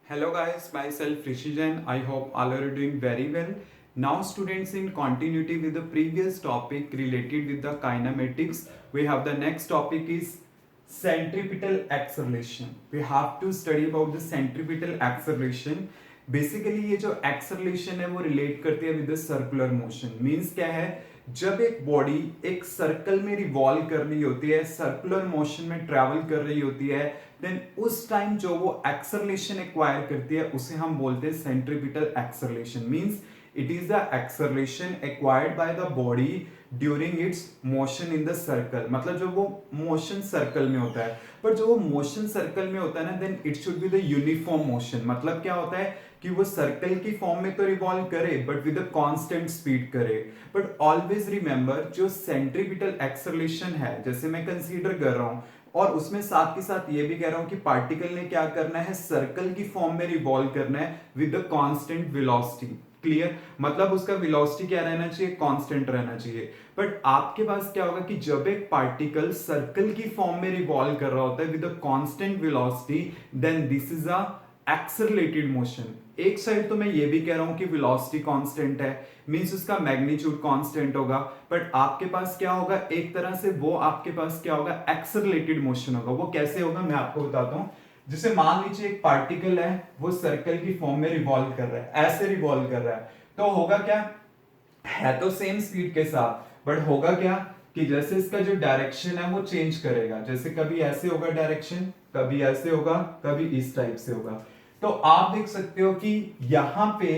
Hello guys, myself Rishi Jain. I hope all are doing very well. Now students, in continuity with the previous topic related with the kinematics, we have the next topic is centripetal acceleration. We have to study about the centripetal acceleration. Basically ये जो acceleration है वो relate करती है with the circular motion. Means क्या है, जब एक बॉडी एक सर्कल में रिवॉल्व कर रही होती है, सर्कुलर मोशन में ट्रैवल कर रही होती है, देन उस टाइम जो वो एक्सेलरेशन एक्वायर करती है उसे हम बोलते हैं centripetal acceleration. Means it is the acceleration acquired by the body during its motion in the circle. मतलब जब वो मोशन सर्कल में होता है, पर जो वो मोशन सर्कल में होता है ना, then it should be the uniform motion. मतलब क्या होता है कि वो सर्कल की फॉर्म में तो रिवॉल्व करे but with a constant speed करे. बट ऑलवेज रिमेंबर, जो सेंट्रीपिटल एक्सेलरेशन है, जैसे मैं कंसीडर कर रहा हूं और उसमें साथ के साथ ये भी कह रहा हूं कि पार्टिकल ने क्या करना है, सर्कल की फॉर्म में रिवॉल्व करना है with the constant velocity. Clear? मतलब उसका वेलोसिटी क्या रहना चाहिए, कांस्टेंट रहना चाहिए. बट आपके पास क्या होगा कि जब एक पार्टिकल सर्कल की फॉर्म में रिवॉल्व कर रहा होता है with a constant velocity, then this is a accelerated motion. एक साइड तो मैं ये भी कह रहा हूं कि वेलोसिटी कांस्टेंट है, मींस उसका मैग्नीट्यूड कांस्टेंट होगा, बट आपके पास क्या होगा, एक तरह से वो आपके पास क्या होगा, एक्सेलरेटेड मोशन होगा. वो कैसे होगा मैं आपको बताता हूं. जैसे मान लीजिए एक पार्टिकल है, वो सर्कल की फॉर्म में रिवॉल्व कर रहा है, ऐसे रिवॉल्व कर रहा है, तो होगा क्या, है तो सेम स्पीड के साथ, बट होगा क्या कि जैसे इसका जो डायरेक्शन है वो चेंज करेगा. जैसे कभी ऐसे होगा डायरेक्शन, कभी ऐसे होगा, कभी इस टाइप से होगा. तो आप देख सकते हो कि यहां पे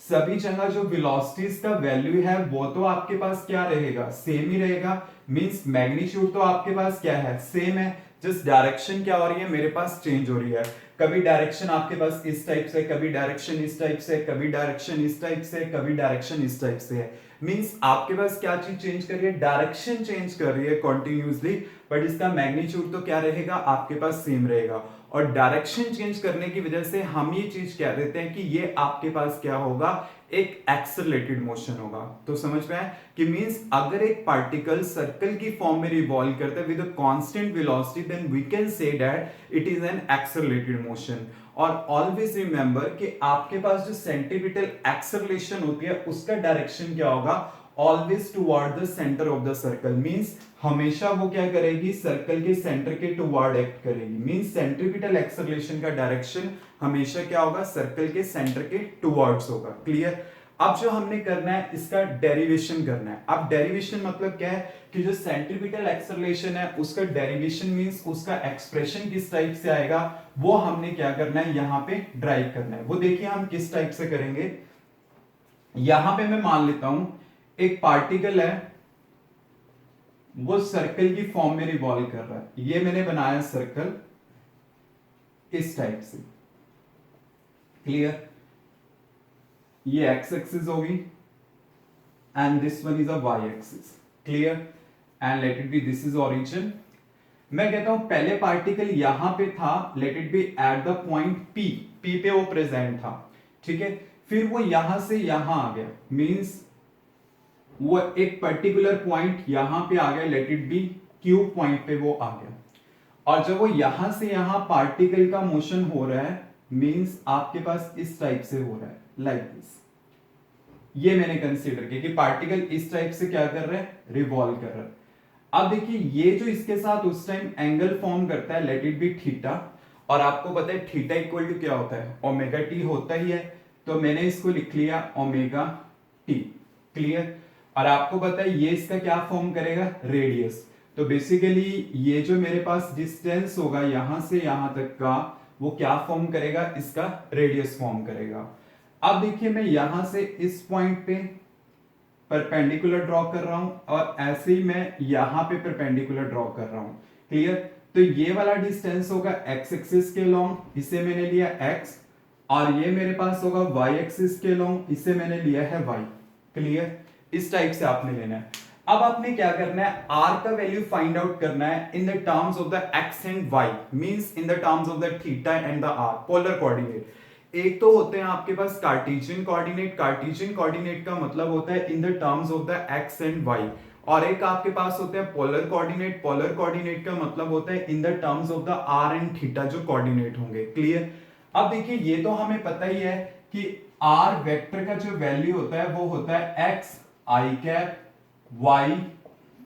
सभी जगह जो वेलोसिटीज का वैल्यू है वो तो आपके पास क्या रहेगा, सेम ही रहेगा. मींस मैग्नीट्यूड तो आपके पास क्या है, सेम है. जस्ट डायरेक्शन क्या हो रही है, मेरे पास चेंज हो रही है. कभी डायरेक्शन आपके पास इस टाइप से, कभी डायरेक्शन इस टाइप से, कभी डायरेक्शन इस टाइप से, कभी डायरेक्शन इस टाइप से है. मींस आपके पास क्या चीज चेंज कर रही है, डायरेक्शन चेंज कर रही है कॉन्टिन्यूसली, बट इसका मैग्नीट्यूड तो क्या रहेगा, आपके पास सेम रहेगा. और डायरेक्शन चेंज करने की वजह से हम ये चीज कह देते हैं कि ये आपके पास क्या होगा, एक एक्सेलरेटेड मोशन होगा. तो समझ में आया कि मींस अगर एक पार्टिकल सर्कल की फॉर्म में रिवॉल्व करता है with a constant velocity, then we can say that it is an accelerated motion. और ऑलवेज रिमेंबर कि आपके पास जो सेंट्रीपिटल एक्सेलरेशन होती है उसका डायरेक्शन क्या होगा, always toward the centre of the circle. Means हमेशा वो क्या करेगी, सर्कल के सेंटर के टुवर्ड एक्ट करेगी. मींस सेंट्रीपिटल एक्सेलरेशन का डायरेक्शन हमेशा क्या होगा, सर्कल के सेंटर के टुवर्ड्स होगा. क्लियर? अब जो हमने करना है इसका डेरिवेशन करना है. अब डेरिवेशन मतलब क्या है कि जो सेंट्रीपिटल एक्सेलरेशन है उसका डेरिवेशन मींस उसका एक्सप्रेशन किस टाइप से आएगा, वो हमने क्या करना है, यहां पे ड्राइव करना है. वो देखिए हम किस टाइप से करेंगे. यहां पे मैं मान लेता हूं एक पार्टिकल है, वो सर्कल की फॉर्म में रिवॉल्व कर रहा है. ये मैंने बनाया सर्कल इस टाइप से. क्लियर? ये एक्स एक्सिस होगी and this one is a Y axis. Clear? And let it be this is origin. मैं कहता हूं पहले पार्टिकल यहां पे था, let it be at the point P. P पे वो प्रेजेंट था. ठीक है? फिर वो यहां से यहां आ गया, मींस वो एक पर्टिकुलर पॉइंट यहां पे आ गया, late it B Q point पे वो आ गया. और जब वो यहां से यहां पार्टिकल का मोशन हो रहा है, मींस आपके पास इस टाइप से हो रहा है, लाइक दिस. ये मैंने कंसीडर किया कि पार्टिकल इस टाइप से क्या कर रहा है, रिवॉल्व कर रहा है. अब देखिए ये जो इसके साथ उस टाइम एंगल फॉर्म करता है, लेट इट बी थीटा. और आपको पता है थीटा इक्वल टू क्या होता है, ओमेगा टी होता ही है. तो मैंने इसको लिख लिया ओमेगा टी. क्लियर? और आपको पता है ये इसका क्या फॉर्म करेगा, रेडियस. तो बेसिकली ये जो मेरे पास डिस्टेंस होगा यहां से यहां तक का, वो क्या फॉर्म करेगा, इसका रेडियस फॉर्म करेगा. अब देखिए मैं यहां से इस पॉइंट पे परपेंडिकुलर ड्रॉ कर रहा हूं और ऐसे ही मैं यहां पे परपेंडिकुलर ड्रॉ कर रहा हूं. क्लियर? तो ये वाला डिस्टेंस होगा एक्स एक्सिस के लॉन्ग, इसे मैंने लिया एक्स. और ये मेरे पास होगा वाई एक्सिस के लॉन्ग, इसे मैंने लिया है वाई. क्लियर? इस टाइप से आपने लेना है. अब आपने क्या करना है, r का वैल्यू फाइंड आउट करना है in the terms of the x and y, means in the terms of the theta and the r, polar coordinate. एक तो होते हैं आपके पास कार्टेशियन कोऑर्डिनेट. कार्टेशियन कोऑर्डिनेट का मतलब होता है in the terms of the x and y. और एक आपके पास होता है पोलर कोऑर्डिनेट. पोलर कोऑर्डिनेट का मतलब होता है in the terms of the r and theta, जो कोऑर्डिनेट होंगे. क्लियर? अब देखिए ये तो हमें पता ही है कि आर वेक्टर का जो वैल्यू होता है वो होता है एक्स आई कैप वाई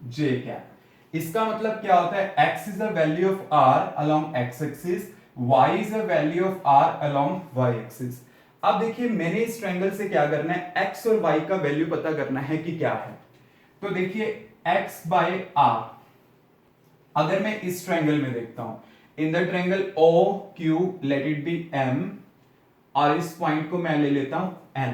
जे कैप। इसका मतलब क्या होता है, x is the value of r along x axis, y is the value of r along y axis. अब देखिए मैंने इस ट्रायंगल से क्या करना है, x और y का वैल्यू पता करना है कि क्या है। तो देखिए x बाय r, अगर मैं इस ट्रायंगल में देखता हूं, in the triangle O Q let it be m, और इस पॉइंट को मैं ले लेता हूं n।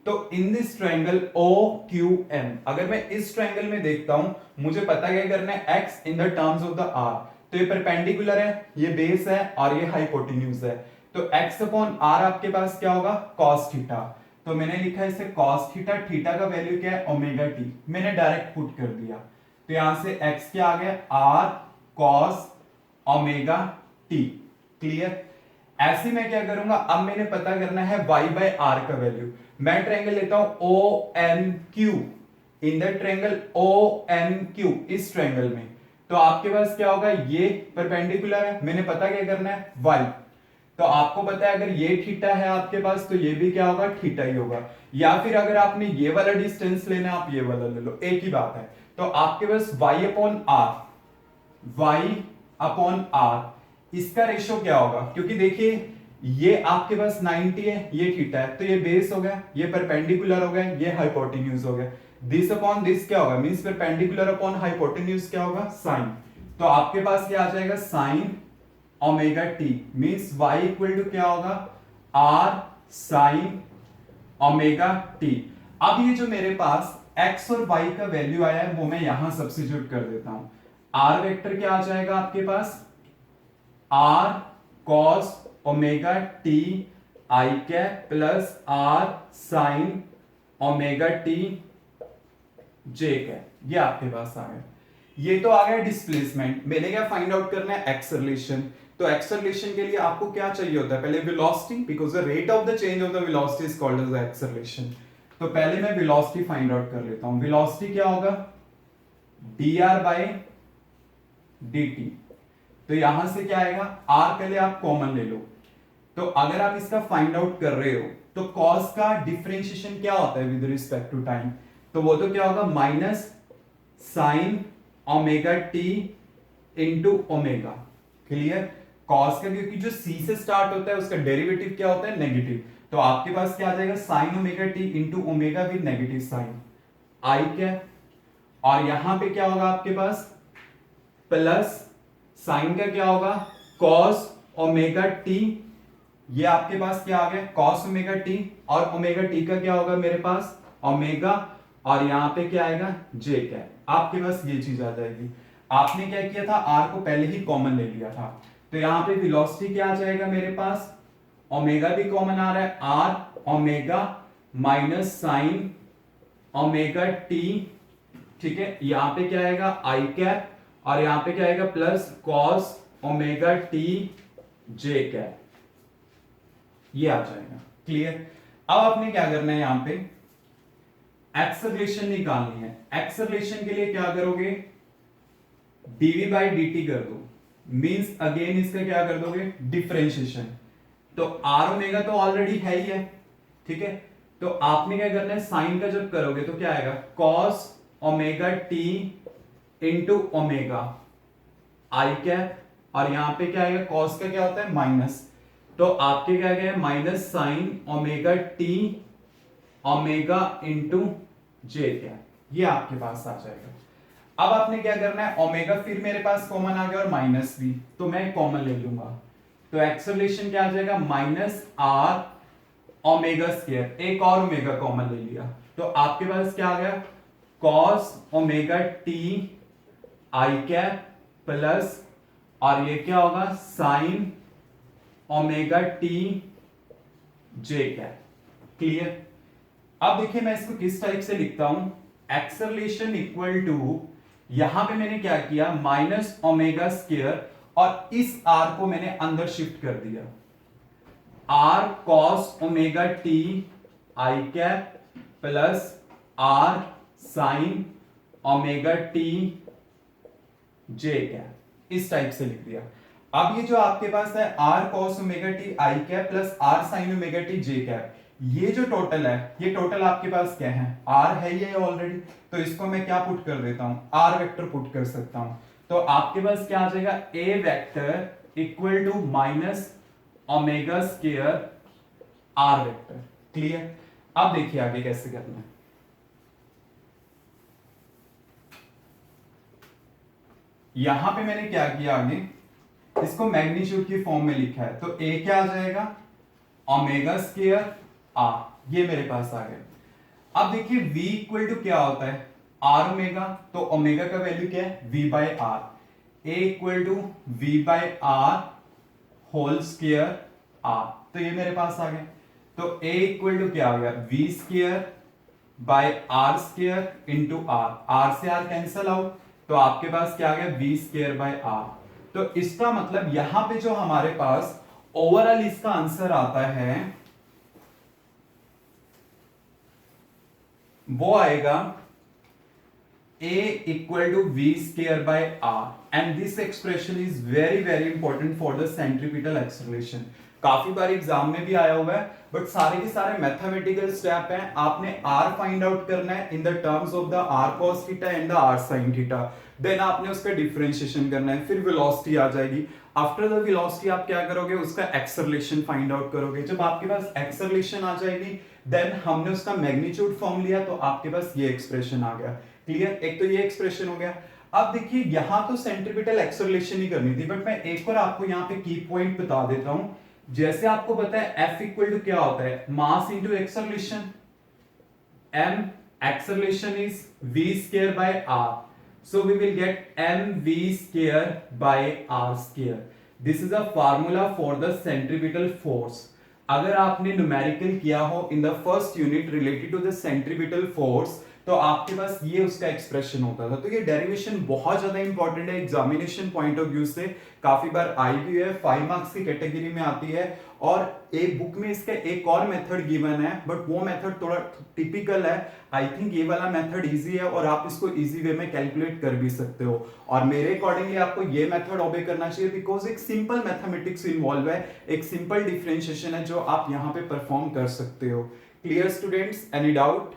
तो in this triangle O Q M, अगर मैं इस ट्रायंगल में देखता हूं, मुझे पता क्या करना है, x in the terms of the r। तो ये परपेंडिकुलर है, ये बेस है और ये हाइपोटेन्यूज है। तो x अपॉन r आपके पास क्या होगा, cos थीटा। तो मैंने लिखा है इसे cos थीटा, थीटा का वैल्यू क्या है, ओमेगा टी, मैंने डायरेक्ट पुट कर दिया। तो यहां से x क्या आ गया, r cos omega T. Clear. ऐसे मैं क्या करूंगा, अब मैंने पता करना है y बाय r का वैल्यू। मैं ट्रायंगल लेता हूं O N Q, in the triangle O N Q, इस ट्रायंगल में तो आपके पास क्या होगा, ये परपेंडिकुलर है, मैंने पता क्या करना है y। तो आपको पता है अगर ये थीटा है आपके पास, तो ये भी क्या होगा, थीटा ही होगा। या फिर अगर आपने ये वाला डिस्टेंस लेना, आप ये वाला ले लो, एक ही बात है। तो आपके पास y upon r, y upon r, इसका रेशो क्या होगा, क्योंकि देखिए ये आपके पास 90 है, ये थीटा है, तो ये बेस हो गया, ये परपेंडिकुलर हो गया, ये हाइपोटेन्यूज हो गया। दिस अपॉन दिस क्या होगा, मींस परपेंडिकुलर अपॉन हाइपोटेन्यूज क्या होगा, साइन। तो आपके पास क्या आ जाएगा, sine omega T, means y equal to क्या होगा, r साइन ओमेगा टी। अब ये जो मेरे पास x और y का वैल्यू आया है, वो मैं यहां सब्स्टिट्यूट कर देता हूं। r वेक्टर क्या आ जाएगा आपके पास, r cos omega T I cap plus r sign omega T J cap, ये आपके पास आ गया। ये तो आ गया डिस्प्लेसमेंट। मैंने क्या फाइंड आउट करना है, एक्सेलरेशन। तो एक्सेलरेशन के लिए आपको क्या चाहिए होता है, पहले velocity, because the rate of the change of the velocity is called as acceleration. तो पहले मैं वेलोसिटी फाइंड आउट कर लेता हूं। वेलोसिटी क्या होगा, dr बाय dt। तो यहां से क्या आएगा, r पहले आप कॉमन ले लो। तो अगर आप इसका फाइंड आउट कर रहे हो, तो cos का डिफरेंशिएशन क्या होता है विद रिस्पेक्ट टू टाइम, तो वो तो क्या होगा, minus sine omega t into omega. Clear. Cos का क्योंकि जो सी से स्टार्ट होता है उसका डेरिवेटिव क्या होता है, नेगेटिव। तो आपके पास क्या आ जाएगा, sine omega t into omega with negative sine i क्या, और यहां पे क्या होगा आपके पास, प्लस साइन का क्या होगा, कॉस ओमेगा टी, ये आपके पास क्या आ गया, कॉस ओमेगा टी, और ओमेगा टी का क्या होगा मेरे पास, ओमेगा, और यहां पे क्या आएगा, जे क्या, आपके पास ये चीज आ जाएगी। आपने क्या किया था, आर को पहले ही कॉमन ले लिया था। तो यहां पे वेलोसिटी क्या आ जाएगा मेरे पास, ओमेगा भी कॉमन आ रहा है, R omega minus sine omega T, ठीक है। यहां पे क्या आएगा, आई कैप, और यहां पे क्या आएगा, plus cos omega T J cap, ये आ जाएगा। क्लियर। अब आपने क्या करना है, यहां पे एक्सेलरेशन निकालनी है। एक्सेलरेशन के लिए क्या करोगे, dv बाई dt कर दो, मींस अगेन इसका क्या कर दोगे, डिफरेंशिएशन। तो r ओमेगा तो ऑलरेडी है ही है, ठीक है। तो आपने क्या करना है, साइन का जब करोगे तो क्या आएगा, cos omega t into omega आई कैप, और यहां पे क्या आएगा, cos का क्या होता है, माइनस। तो आपके क्या गया, minus sine omega t omega into j cap, ये आपके पास आ जाएगा। अब आपने क्या करना है, ओमेगा फिर मेरे पास कॉमन आ गया और माइनस भी, तो मैं कॉमन ले लूंगा। तो एक्सेलरेशन क्या आ जाएगा, माइनस आर ओमेगा स्क्वायर, एक और ओमेगा कॉमन ले लिया, तो आपके पास क्या आ गया, cos omega T I cap plus, और ये क्या होगा, sign omega T J cap. Clear. अब देखिए मैं इसको किस टाइप से लिखता हूं, एक्सेलरेशन इक्वल टू, यहां पे मैंने क्या किया, माइनस ओमेगा स्क्वायर, और इस आर को मैंने अंदर शिफ्ट कर दिया, R cos omega T I cap plus R sine omega T J cap, इस टाइप से लिख दिया। अब ये जो आपके पास है r cos omega T I cap plus r sin omega T J cap, ये जो टोटल है, ये टोटल आपके पास क्या है, r है ये ऑलरेडी, तो इसको मैं क्या पुट कर देता हूं, r वेक्टर पुट कर सकता हूं। तो आपके पास क्या आ जाएगा, a vector equal to minus omega square r vector. Clear. अब देखिए आगे कैसे करना है। यहां पे मैंने क्या किया, आगे इसको मैग्नीट्यूड की फॉर्म में लिखा है, तो a क्या आ जाएगा, ओमेगा स्क्वायर r, ये मेरे पास आ गया। अब देखिए v इक्वल टू क्या होता है, r ओमेगा, तो ओमेगा का वैल्यू क्या है, v by R, a equal to v by R whole square r, तो ये मेरे पास आ गया। तो a इक्वल टू क्या आ गया, v square by R square into r से r कैंसल आउट, तो आपके पास क्या आ गया, v स्क्वायर बाय r। तो इसका मतलब यहां पे जो हमारे पास ओवरऑल इसका आंसर आता है वो आएगा a equal to v square by r, and this expression is very important for the centripetal acceleration। काफी बार एग्जाम में भी आया हुआ है, बट सारे के सारे मैथमेटिकल स्टेप हैं, आपने r फाइंड आउट करना है in the terms of the r cos theta and the r sin theta, then आपने उसका डिफरेंशिएशन करना है, फिर वेलोसिटी आ जाएगी। आफ्टर द वेलोसिटी आप क्या करोगे, उसका एक्सेलरेशन फाइंड आउट करोगे। जब आपके पास एक्सेलरेशन आ जाएगी, देन हमने उसका मैग्नीट्यूड फॉर्म लिया, तो आपके पास ये एक्सप्रेशन आ गया। क्लियर, एक तो ये एक्सप्रेशन हो गया। अब देखिए यहां तो सेंट्रीपिटल एक्सेलरेशन ही करनी थी, बट मैं एक और आपको यहां पे की पॉइंट बता देता हूं। जैसे आपको पता है F इक्वल टू क्या होता है, mass into acceleration, m acceleration is v square by r, so we will get mv square by r square। this is a formula for the centripetal force। अगर आपने न्यूमेरिकल किया हो in the first unit related to the centripetal force, तो आपके पास ये उसका expression होता था। तो ये डेरिवेशन बहुत ज्यादा इंपॉर्टेंट है एग्जामिनेशन पॉइंट ऑफ व्यू से, काफी बार आई भी है, 5 मार्क्स की कैटेगरी में आती है। और एक बुक में इसका एक और मेथड गिवन है, बट वो मेथड थोड़ा टिपिकल है। आई थिंक ये वाला मेथड इजी है और आप इसको इजी वे में कैलकुलेट कर भी सकते हो, और मेरे अकॉर्डिंगली आपको ये मेथड ओबे करना चाहिए, बिकॉज एक सिंपल मैथमेटिक्स इन्वॉल्व है, एक सिंपल डिफरेंशिएशन है जो आप यहाँ पे परफॉर्म कर सकते हो। Clear students, any doubt?